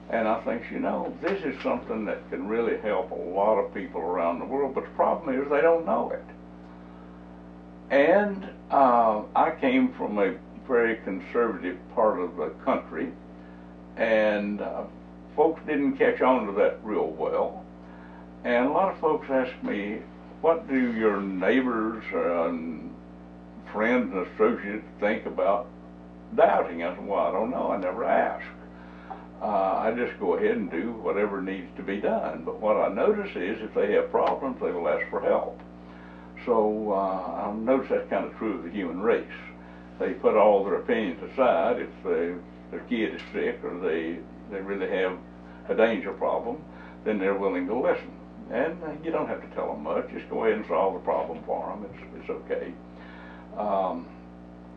And I think, you know, this is something that can really help a lot of people around the world, but the problem is they don't know it. And I came from a very conservative part of the country, and folks didn't catch on to that real well. And a lot of folks ask me, what do your neighbors and friends and associates think about dowsing? I said, well, I don't know. I never asked. I just go ahead and do whatever needs to be done. But what I notice is if they have problems, they will ask for help. So I notice that's kind of true of the human race. They put all their opinions aside. If their kid is sick or they really have a danger problem, then they're willing to listen. And you don't have to tell them much. Just go ahead and solve the problem for them. It's okay.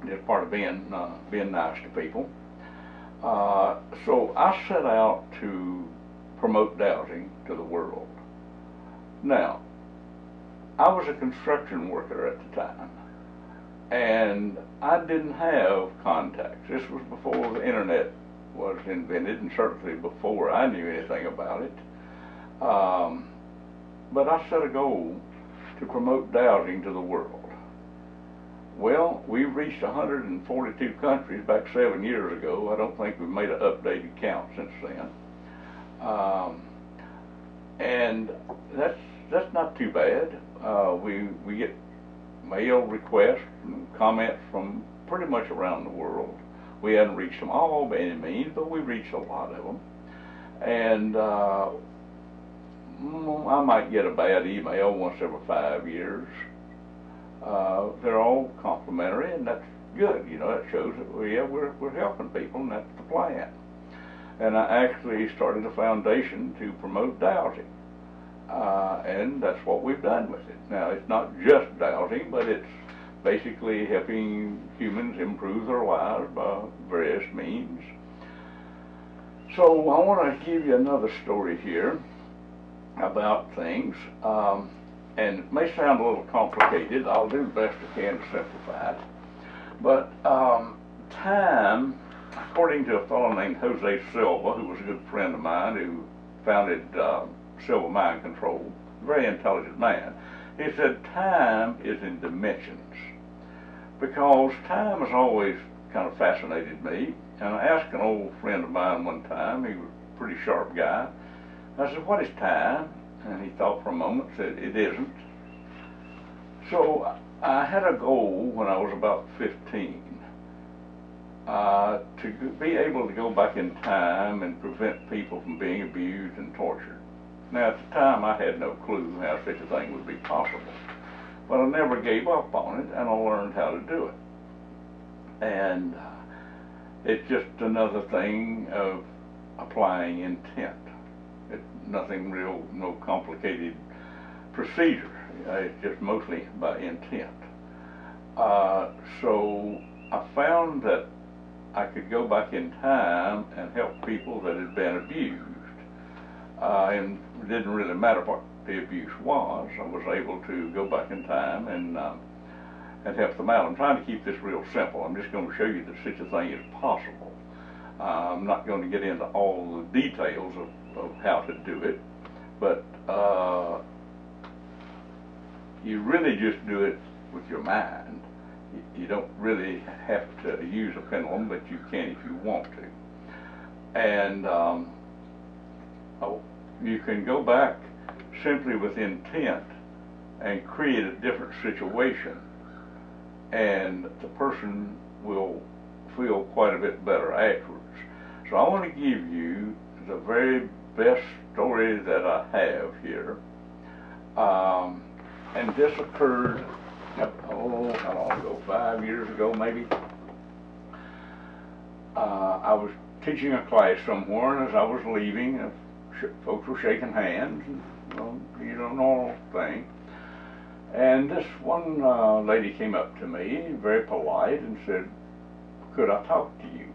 It's part of being nice to people. So I set out to promote dowsing to the world. Now, I was a construction worker at the time, and I didn't have contacts. This was before the internet was invented, and certainly before I knew anything about it. But I set a goal to promote dowsing to the world. Well, we've reached 142 countries back 7 years ago. I don't think we've made an updated count since then. And that's not too bad. We get mail requests and comments from pretty much around the world. We haven't reached them all by any means, but we've reached a lot of them. And I might get a bad email once every 5 years. They're all complimentary, and that's good. You know, that shows that we're helping people, and that's the plan. And I actually started a foundation to promote dowsing. And that's what we've done with it. Now, it's not just dowsing, but it's basically helping humans improve their lives by various means. So I want to give you another story here about things. And it may sound a little complicated. I'll do the best I can to simplify it. But time, according to a fellow named Jose Silva, who was a good friend of mine, who founded Silva Mind Control, a very intelligent man, he said time is in dimensions. Because time has always kind of fascinated me. And I asked an old friend of mine one time, he was a pretty sharp guy, I said, what is time? And he thought for a moment, said, it isn't. So I had a goal when I was about 15 to be able to go back in time and prevent people from being abused and tortured. Now at the time I had no clue how such a thing would be possible. But I never gave up on it, and I learned how to do it. And it's just another thing of applying intent. It's nothing real, no complicated procedure. It's just mostly by intent. So I found that I could go back in time and help people that had been abused. And it didn't really matter what the abuse was. I was able to go back in time and help them out. I'm trying to keep this real simple. I'm just going to show you that such a thing is possible. I'm not going to get into all the details of how to do it, but you really just do it with your mind. You don't really have to use a pendulum, but you can if you want to. And you can go back simply with intent and create a different situation, and the person will feel quite a bit better afterwards. So I want to give you the very best story that I have here. And this occurred, how long ago, 5 years ago maybe. I was teaching a class somewhere, and as I was leaving, folks were shaking hands, and, normal thing. And this one lady came up to me, very polite, and said, could I talk to you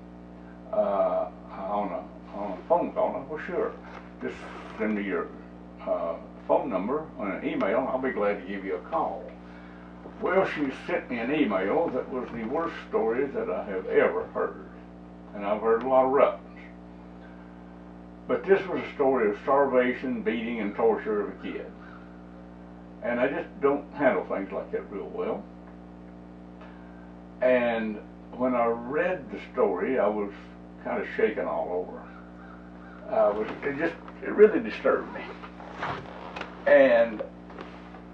on a phone call? I said, well, sure. Just send me your phone number and an email, and I'll be glad to give you a call. Well, she sent me an email that was the worst story that I have ever heard. And I've heard a lot of rough ones. But this was a story of starvation, beating, and torture of a kid. And I just don't handle things like that real well. And when I read the story, I was kind of shaken all over. It really disturbed me. And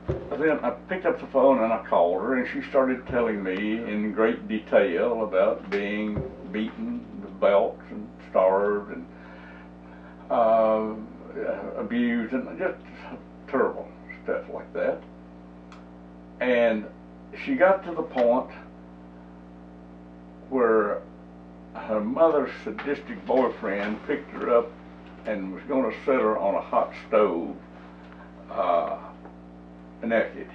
then I picked up the phone and I called her, and she started telling me in great detail about being beaten with belts and starved and abused and just terrible stuff like that. And she got to the point where her mother's sadistic boyfriend picked her up and was going to set her on a hot stove naked.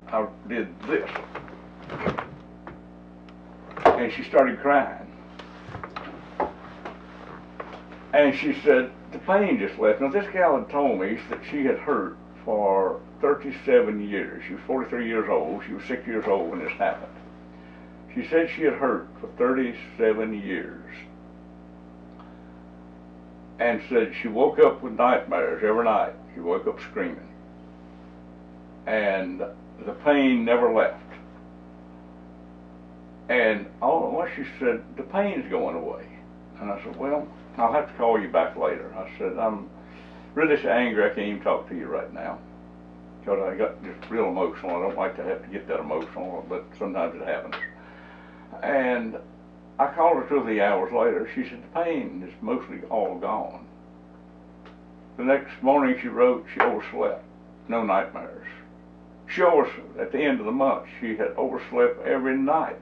I did this, and she started crying. And she said, the pain just left. Now, this gal had told me that she had hurt for 37 years. She was 43 years old. She was 6 years old when this happened. She said she had hurt for 37 years. And said she woke up with nightmares every night. She woke up screaming. And the pain never left. And all at once she said, the pain's going away. And I said, well, I'll have to call you back later. I said, I'm really so angry I can't even talk to you right now. Because I got just real emotional. I don't like to have to get that emotional, but sometimes it happens. And I called her 2 or 3 hours later. She said, the pain is mostly all gone. The next morning she wrote she overslept. No nightmares. At the end of the month, she had overslept every night.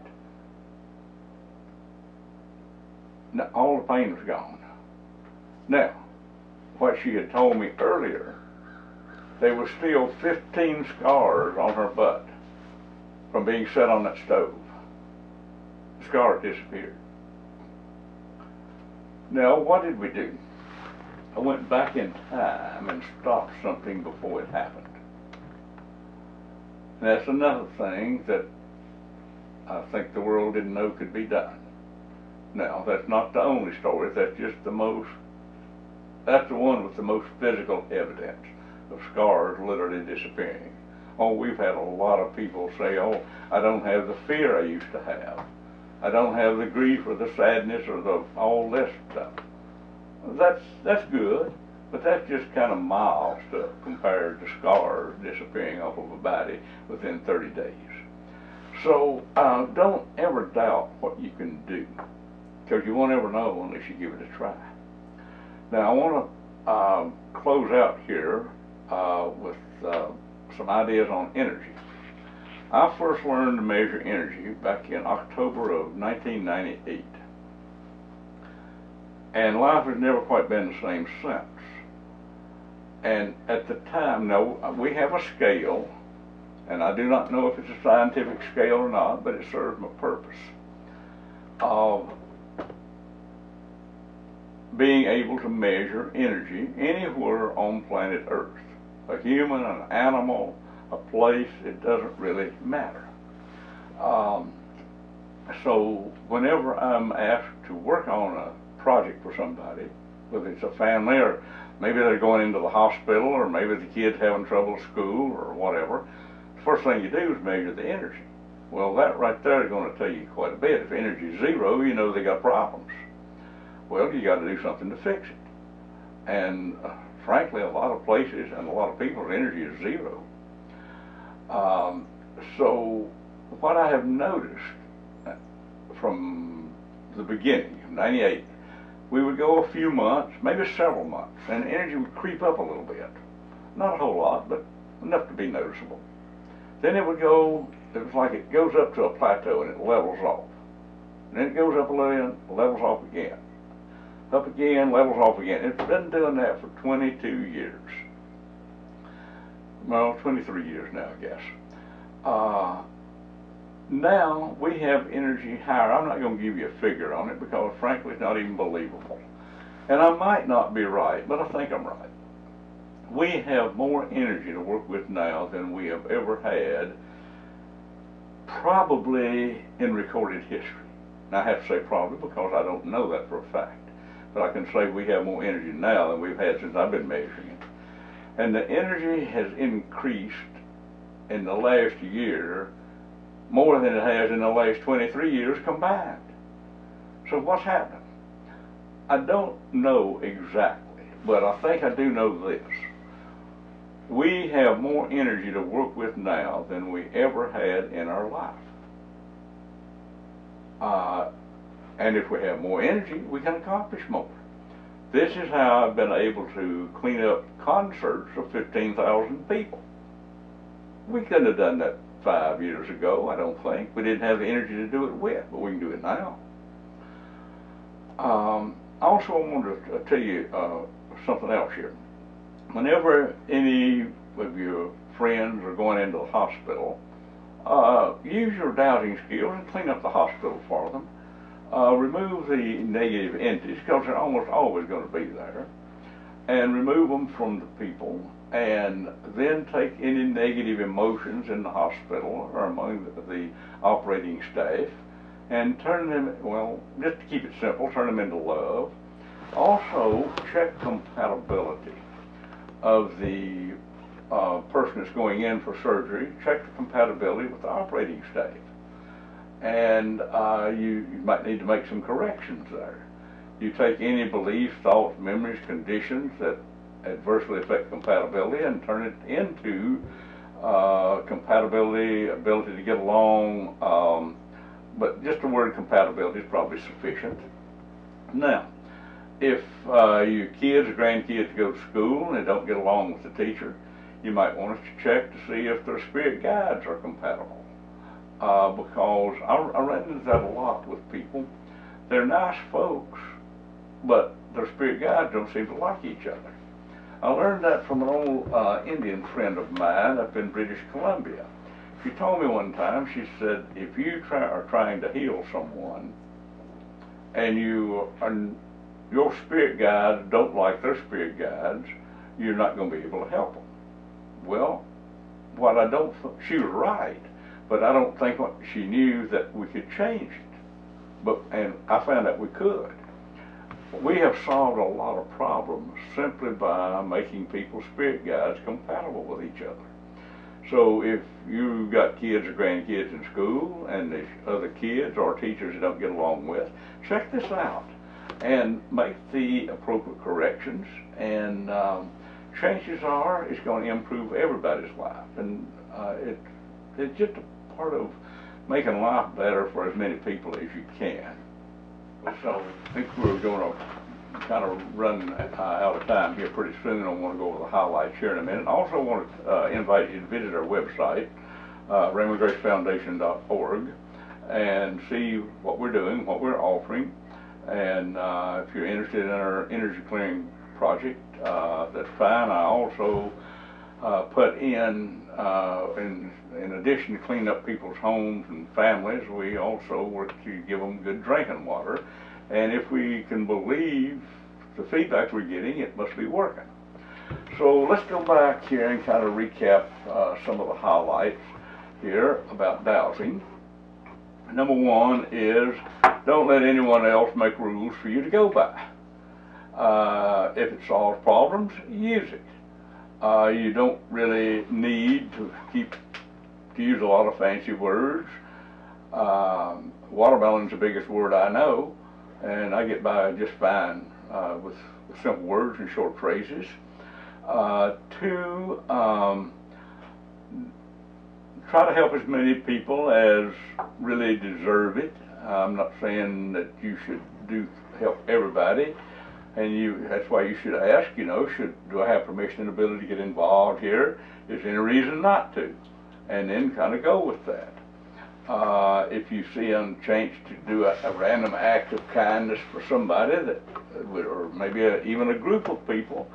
Now, all the pain was gone. Now, what she had told me earlier, there was still 15 scars on her butt from being set on that stove. The scar disappeared. Now, what did we do? I went back in time and stopped something before it happened. And that's another thing that I think the world didn't know could be done. Now, that's not the only story. That's just that's the one with the most physical evidence of scars literally disappearing. Oh, we've had a lot of people say, oh, I don't have the fear I used to have. I don't have the grief or the sadness or all this stuff. That's good, but that's just kind of mild stuff compared to scars disappearing off of a body within 30 days. So don't ever doubt what you can do, because you won't ever know unless you give it a try. Now I want to close out here with some ideas on energy. I first learned to measure energy back in October of 1998. And life has never quite been the same since. And at the time, now we have a scale, and I do not know if it's a scientific scale or not, but it serves my purpose of being able to measure energy anywhere on planet Earth. A human, an animal, a place, it doesn't really matter. So whenever I'm asked to work on a project for somebody, whether it's a family or maybe they're going into the hospital or maybe the kid's having trouble at school or whatever, the first thing you do is measure the energy. Well, that right there is going to tell you quite a bit. If energy is zero, you know they got problems. Well, you got to do something to fix it. And frankly, a lot of places and a lot of people's energy is zero. So what I have noticed from the beginning of '98, we would go a few months, maybe several months, and energy would creep up a little bit. Not a whole lot, but enough to be noticeable. Then it would go, it was like it goes up to a plateau and it levels off. And then it goes up a little, levels off again. Up again, levels off again. It's been doing that for 22 years. Well, 23 years now, I guess. Now we have energy higher. I'm not going to give you a figure on it because, frankly, it's not even believable. And I might not be right, but I think I'm right. We have more energy to work with now than we have ever had, probably in recorded history. Now, I have to say probably because I don't know that for a fact. But I can say we have more energy now than we've had since I've been measuring it. And the energy has increased in the last year more than it has in the last 23 years combined. So what's happening? I don't know exactly, but I think I do know this. We have more energy to work with now than we ever had in our life. And if we have more energy, we can accomplish more. This is how I've been able to clean up concerts of 15,000 people. We couldn't have done that 5 years ago, I don't think. We didn't have the energy to do it with, but we can do it now. Also, I wanted to tell you something else here. Whenever any of your friends are going into the hospital, use your dowsing skills and clean up the hospital for them. Remove the negative entities, because they're almost always going to be there, and remove them from the people, and then take any negative emotions in the hospital or among the operating staff and turn them, well, just to keep it simple, turn them into love. Also, check compatibility of the person that's going in for surgery. Check the compatibility with the operating staff. And you might need to make some corrections there. You take any beliefs, thoughts, memories, conditions that adversely affect compatibility and turn it into compatibility, ability to get along, but just the word compatibility is probably sufficient. Now, if your kids or grandkids go to school and they don't get along with the teacher, you might want us to check to see if their spirit guides are compatible. Because I run into that a lot with people. They're nice folks, but their spirit guides don't seem to like each other. I learned that from an old Indian friend of mine up in British Columbia. She told me one time, she said, if you are trying to heal someone and your spirit guides don't like their spirit guides, you're not going to be able to help them. Well, she was right, but I don't think she knew that we could change it. And I found out we could. We have solved a lot of problems simply by making people's spirit guides compatible with each other. So if you got kids or grandkids in school and there's other kids or teachers you don't get along with, check this out and make the appropriate corrections, and chances are it's going to improve everybody's life. And it's just a part of making life better for as many people as you can. So I think we're going to kind of run out of time here pretty soon. I want to go over the highlights here in a minute. I also want to invite you to visit our website, RaymondGraceFoundation.org, and see what we're doing, what we're offering. And if you're interested in our energy clearing project, that's fine. I also put in addition to cleaning up people's homes and families, we also work to give them good drinking water. And if we can believe the feedback we're getting, it must be working. So let's go back here and kind of recap some of the highlights here about dowsing. Number one is, don't let anyone else make rules for you to go by. If it solves problems, use it. You don't really need to use a lot of fancy words. Watermelon's the biggest word I know, and I get by just fine with simple words and short phrases. Two, try to help as many people as really deserve it. I'm not saying that you should help everybody. And that's why you should ask, do I have permission and ability to get involved here? Is there any reason not to? And then kind of go with that. If you see a chance to do a random act of kindness for somebody, or maybe even a group of people,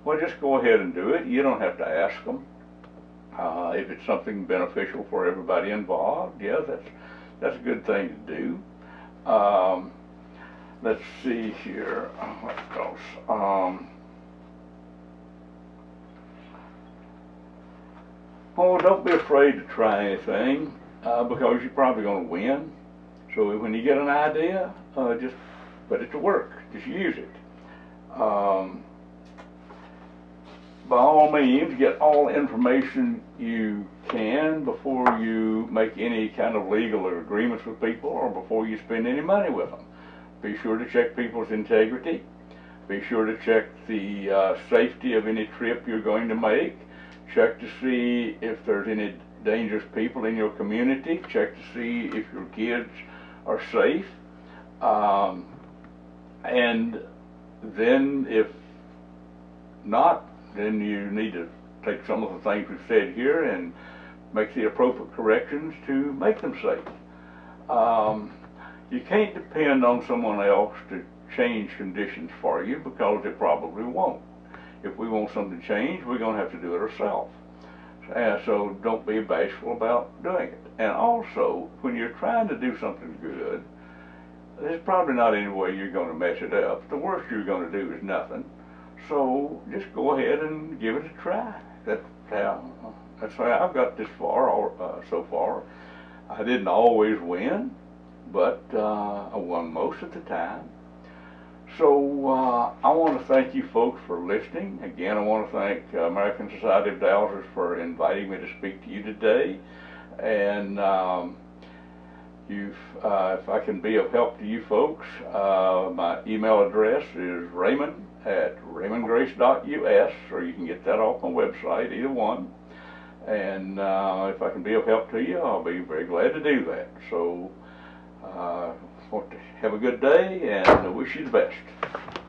well, just go ahead and do it. You don't have to ask them. If it's something beneficial for everybody involved, yeah, that's a good thing to do. Let's see here, what else? Oh, don't be afraid to try anything, because you're probably going to win. So when you get an idea, just put it to work. Just use it. By all means, get all the information you can before you make any kind of legal agreements with people or before you spend any money with them. Be sure to check people's integrity. Be sure to check the safety of any trip you're going to make. Check to see if there's any dangerous people in your community. Check to see if your kids are safe. And then if not, then you need to take some of the things we've said here and make the appropriate corrections to make them safe. You can't depend on someone else to change conditions for you, because they probably won't. If we want something to change, we're going to have to do it ourselves. So don't be bashful about doing it. And also, when you're trying to do something good, there's probably not any way you're going to mess it up. The worst you're going to do is nothing. So just go ahead and give it a try. That's how I've got this far, so far. I didn't always win, but I won most of the time. So I want to thank you folks for listening. Again, I want to thank American Society of Dowsers for inviting me to speak to you today. And if I can be of help to you folks, my email address is Raymond@RaymondGrace.us, or you can get that off my website, either one. And if I can be of help to you, I'll be very glad to do that. So want to have a good day, and I wish you the best.